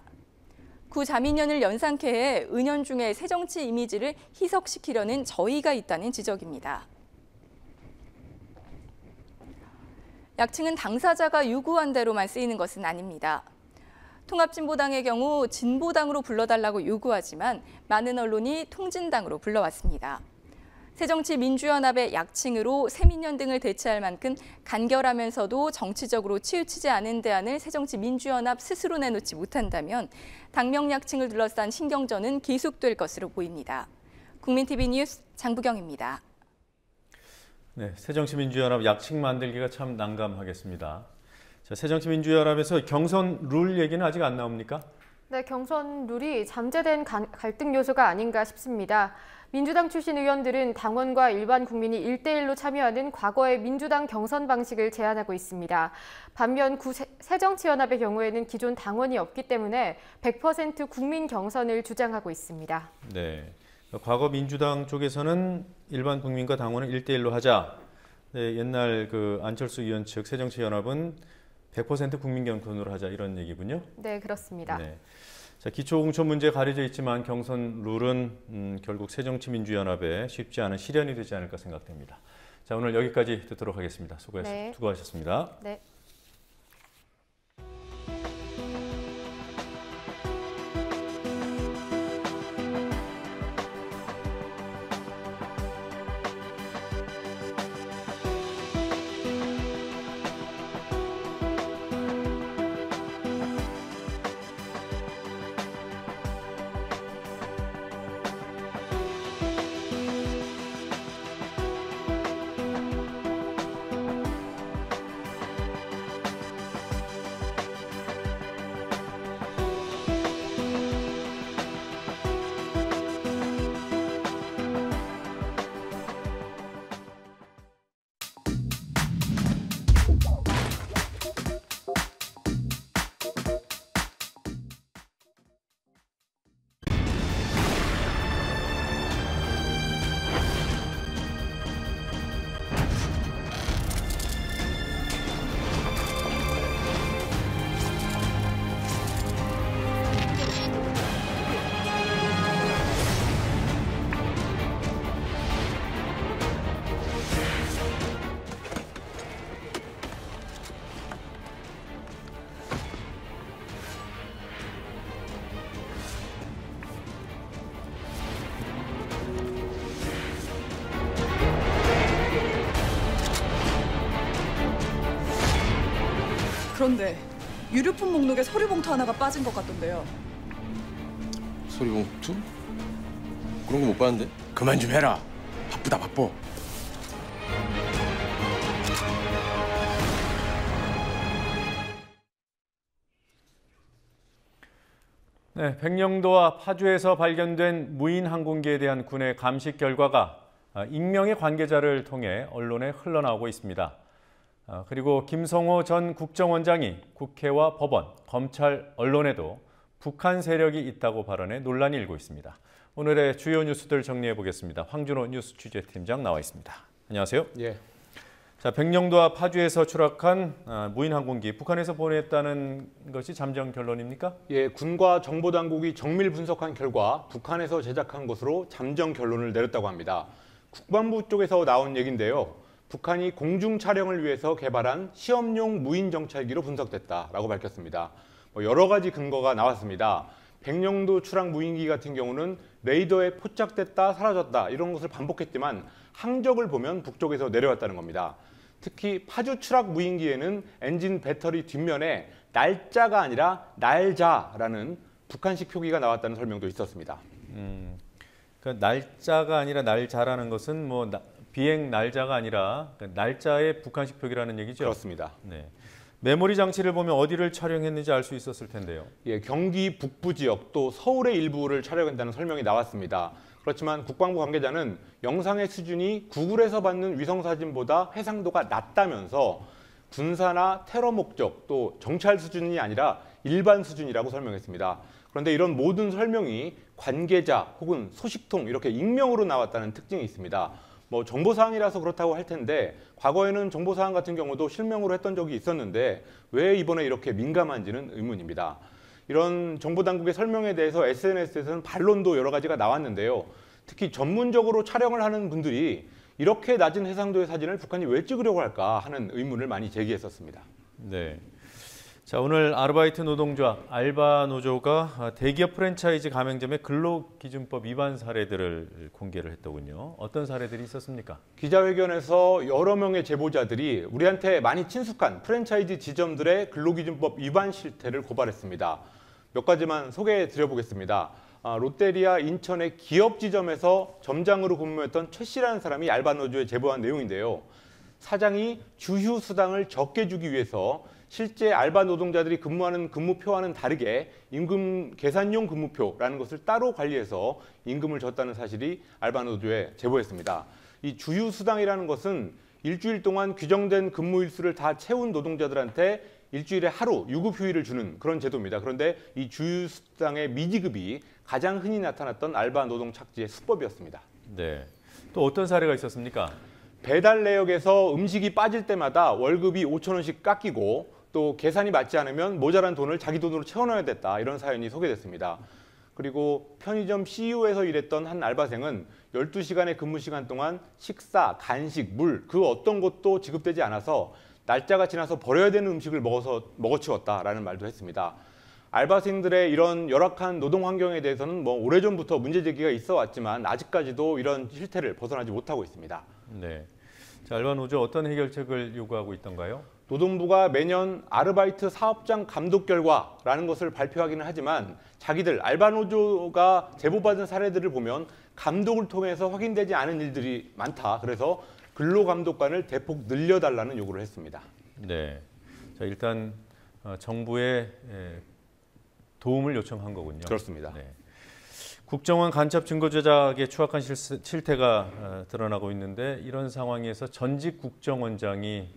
구자민연을 연상케 해 은연중에 새정치 이미지를 희석시키려는 저희가 있다는 지적입니다. 약칭은 당사자가 요구한 대로만 쓰이는 것은 아닙니다. 통합진보당의 경우 진보당으로 불러달라고 요구하지만 많은 언론이 통진당으로 불러왔습니다. 새정치민주연합의 약칭으로 새민연 등을 대체할 만큼 간결하면서도 정치적으로 치우치지 않은 대안을 새정치민주연합 스스로 내놓지 못한다면 당명 약칭을 둘러싼 신경전은 계속될 것으로 보입니다. 국민TV 뉴스 장부경입니다. 네, 새정치민주연합 약칭 만들기가 참 난감하겠습니다. 자, 새정치민주연합에서 경선 룰 얘기는 아직 안 나옵니까? 네, 경선 룰이 잠재된 갈등 요소가 아닌가 싶습니다. 민주당 출신 의원들은 당원과 일반 국민이 1대1로 참여하는 과거의 민주당 경선 방식을 제안하고 있습니다. 반면 새정치연합의 경우에는 기존 당원이 없기 때문에 100% 국민 경선을 주장하고 있습니다. 네, 과거 민주당 쪽에서는 일반 국민과 당원은 1대1로 하자. 네, 옛날 그 안철수 의원 측 새정치연합은 100% 국민 경선으로 하자 이런 얘기군요. 네, 그렇습니다. 네. 자, 기초공천 문제 가려져 있지만 경선 룰은 결국 새정치민주연합에 쉽지 않은 실현이 되지 않을까 생각됩니다. 자, 오늘 여기까지 듣도록 하겠습니다. 수고하셨습니다. 네. 그런데 유류품 목록에 서류봉투 하나가 빠진 것 같던데요. 서류봉투? 그런 거 못 봤는데? 그만 좀 해라. 바쁘다 바빠. 네, 백령도와 파주에서 발견된 무인 항공기에 대한 군의 감식 결과가 익명의 관계자를 통해 언론에 흘러나오고 있습니다. 그리고 김성호 전 국정원장이 국회와 법원, 검찰, 언론에도 북한 세력이 있다고 발언해 논란이 일고 있습니다. 오늘의 주요 뉴스들 정리해 보겠습니다. 황준호 뉴스 취재팀장 나와 있습니다. 안녕하세요. 예. 자, 백령도와 파주에서 추락한 무인 항공기, 북한에서 보냈다는 것이 잠정 결론입니까? 예, 군과 정보당국이 정밀 분석한 결과 북한에서 제작한 것으로 잠정 결론을 내렸다고 합니다. 국방부 쪽에서 나온 얘긴데요. 북한이 공중 촬영을 위해서 개발한 시험용 무인 정찰기로 분석됐다라고 밝혔습니다. 여러 가지 근거가 나왔습니다. 백령도 추락 무인기 같은 경우는 레이더에 포착됐다 사라졌다 이런 것을 반복했지만 항적을 보면 북쪽에서 내려왔다는 겁니다. 특히 파주 추락 무인기에는 엔진 배터리 뒷면에 날짜가 아니라 날자라는 북한식 표기가 나왔다는 설명도 있었습니다. 그러니까 날짜가 아니라 날자라는 것은 뭐 비행 날짜가 아니라 날짜의 북한식 표기라는 얘기죠? 그렇습니다. 네. 메모리 장치를 보면 어디를 촬영했는지 알 수 있었을 텐데요. 예, 경기 북부 지역 또 서울의 일부를 촬영한다는 설명이 나왔습니다. 그렇지만 국방부 관계자는 영상의 수준이 구글에서 받는 위성사진보다 해상도가 낮다면서 군사나 테러 목적 또 정찰 수준이 아니라 일반 수준이라고 설명했습니다. 그런데 이런 모든 설명이 관계자 혹은 소식통 이렇게 익명으로 나왔다는 특징이 있습니다. 정보사항이라서 그렇다고 할 텐데 과거에는 정보사항 같은 경우도 실명으로 했던 적이 있었는데 왜 이번에 이렇게 민감한지는 의문입니다. 이런 정보당국의 설명에 대해서 SNS에서는 반론도 여러 가지가 나왔는데요. 특히 전문적으로 촬영을 하는 분들이 이렇게 낮은 해상도의 사진을 북한이 왜 찍으려고 할까 하는 의문을 많이 제기했었습니다. 네. 자, 오늘 아르바이트 노동조합 알바 노조가 대기업 프랜차이즈 가맹점의 근로기준법 위반 사례들을 공개를 했더군요. 어떤 사례들이 있었습니까? 기자회견에서 여러 명의 제보자들이 우리한테 많이 친숙한 프랜차이즈 지점들의 근로기준법 위반 실태를 고발했습니다. 몇 가지만 소개해 드려보겠습니다. 롯데리아 인천의 기업 지점에서 점장으로 근무했던 최 씨라는 사람이 알바 노조에 제보한 내용인데요. 사장이 주휴 수당을 적게 주기 위해서 실제 알바 노동자들이 근무하는 근무표와는 다르게 임금 계산용 근무표라는 것을 따로 관리해서 임금을 줬다는 사실이 알바 노조에 제보했습니다. 이 주휴수당이라는 것은 일주일 동안 규정된 근무일수를 다 채운 노동자들한테 일주일에 하루 유급휴일을 주는 그런 제도입니다. 그런데 이 주휴수당의 미지급이 가장 흔히 나타났던 알바 노동 착지의 수법이었습니다. 네. 또 어떤 사례가 있었습니까? 배달 내역에서 음식이 빠질 때마다 월급이 5,000원씩 깎이고 또 계산이 맞지 않으면 모자란 돈을 자기 돈으로 채워넣어야 됐다. 이런 사연이 소개됐습니다. 그리고 편의점 CEO에서 일했던 한 알바생은 12시간의 근무 시간 동안 식사, 간식, 물 그 어떤 것도 지급되지 않아서 날짜가 지나서 버려야 되는 음식을 먹어치웠다라는 말도 했습니다. 알바생들의 이런 열악한 노동 환경에 대해서는 오래전부터 문제 제기가 있어 왔지만 아직까지도 이런 실태를 벗어나지 못하고 있습니다. 네. 자, 알바 노조 어떤 해결책을 요구하고 있던가요? 노동부가 매년 아르바이트 사업장 감독 결과라는 것을 발표하기는 하지만 자기들 알바 노조가 제보받은 사례들을 보면 감독을 통해서 확인되지 않은 일들이 많다. 그래서 근로감독관을 대폭 늘려달라는 요구를 했습니다. 네. 자, 일단 정부의 도움을 요청한 거군요. 그렇습니다. 네. 국정원 간첩 증거 조작에 추악한 실태가 드러나고 있는데 이런 상황에서 전직 국정원장이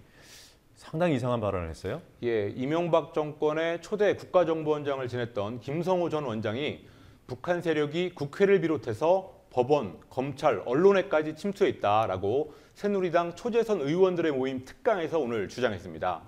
상당히 이상한 발언을 했어요. 예, 이명박 정권의 초대 국가정보원장을 지냈던 김성호 전 원장이 북한 세력이 국회를 비롯해서 법원, 검찰, 언론에까지 침투했다라고 새누리당 초재선 의원들의 모임 특강에서 오늘 주장했습니다.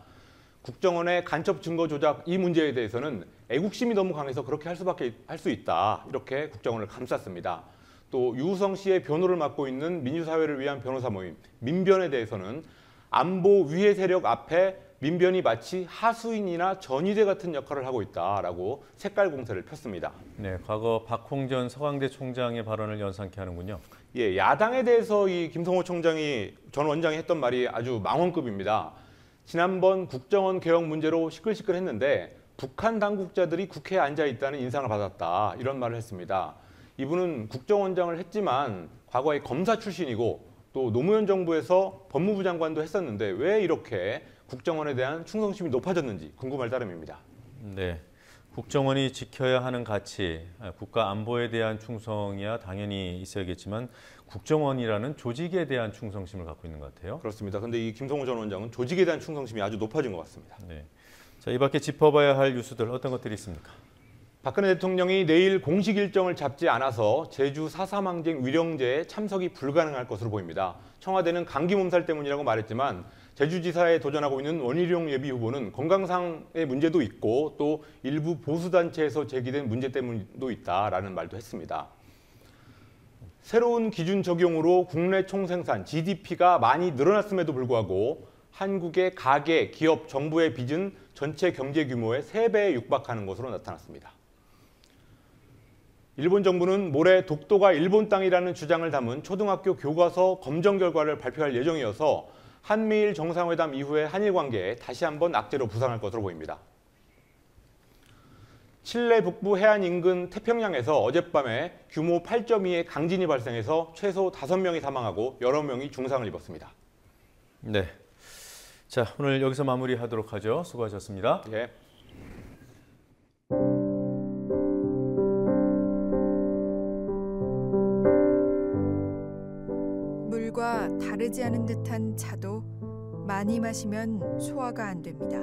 국정원의 간첩 증거 조작 이 문제에 대해서는 애국심이 너무 강해서 그렇게 할 수 있다. 이렇게 국정원을 감쌌습니다. 또 유우성 씨의 변호를 맡고 있는 민주사회를 위한 변호사 모임 민변에 대해서는 안보 위해 세력 앞에 민변이 마치 하수인이나 전위대 같은 역할을 하고 있다라고 색깔 공세를 폈습니다. 네, 과거 박홍전 서강대 총장의 발언을 연상케 하는군요. 예, 야당에 대해서 이 김성호 전 원장이 했던 말이 아주 망언급입니다. 지난번 국정원 개혁 문제로 시끌시끌했는데 북한 당국자들이 국회에 앉아 있다는 인상을 받았다. 이런 말을 했습니다. 이분은 국정원장을 했지만 과거에 검사 출신이고 또 노무현 정부에서 법무부 장관도 했었는데 왜 이렇게 국정원에 대한 충성심이 높아졌는지 궁금할 따름입니다. 네, 국정원이 지켜야 하는 가치, 국가 안보에 대한 충성이야 당연히 있어야겠지만 국정원이라는 조직에 대한 충성심을 갖고 있는 것 같아요. 그렇습니다. 그런데 이 김성호 전 원장은 조직에 대한 충성심이 아주 높아진 것 같습니다. 네. 자, 이 밖에 짚어봐야 할 뉴스들 어떤 것들이 있습니까? 박근혜 대통령이 내일 공식 일정을 잡지 않아서 제주 4.3 항쟁 위령제에 참석이 불가능할 것으로 보입니다. 청와대는 감기 몸살 때문이라고 말했지만 제주지사에 도전하고 있는 원희룡 예비 후보는 건강상의 문제도 있고 또 일부 보수단체에서 제기된 문제 때문도 있다라는 말도 했습니다. 새로운 기준 적용으로 국내 총생산 GDP가 많이 늘어났음에도 불구하고 한국의 가계, 기업, 정부의 빚은 전체 경제 규모의 3배에 육박하는 것으로 나타났습니다. 일본 정부는 모레 독도가 일본 땅이라는 주장을 담은 초등학교 교과서 검정 결과를 발표할 예정이어서 한미일 정상회담 이후의 한일 관계에 다시 한번 악재로 부상할 것으로 보입니다. 칠레 북부 해안 인근 태평양에서 어젯밤에 규모 8.2의 강진이 발생해서 최소 5명이 사망하고 여러 명이 중상을 입었습니다. 네, 자 오늘 여기서 마무리하도록 하죠. 수고하셨습니다. 예. 물과 다르지 않은 듯한 차도 많이 마시면 소화가 안 됩니다.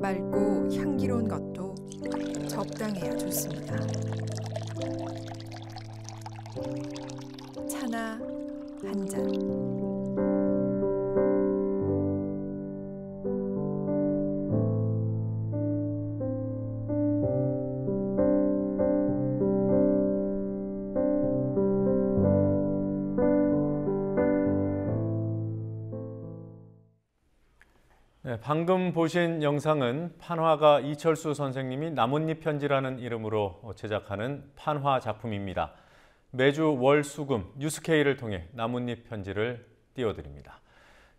맑고 향기로운 것도 적당해야 좋습니다. 차나 한 잔. 네, 방금 보신 영상은 판화가 이철수 선생님이 나뭇잎 편지라는 이름으로 제작하는 판화 작품입니다. 매주 월, 수금 뉴스K를 통해 나뭇잎 편지를 띄워드립니다.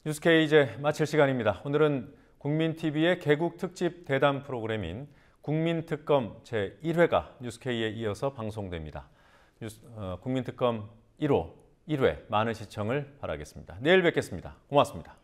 뉴스K 이제 마칠 시간입니다. 오늘은 국민TV의 개국 특집 대담 프로그램인 국민특검 제1회가 뉴스K에 이어서 방송됩니다. 국민특검 1회 많은 시청을 바라겠습니다. 내일 뵙겠습니다. 고맙습니다.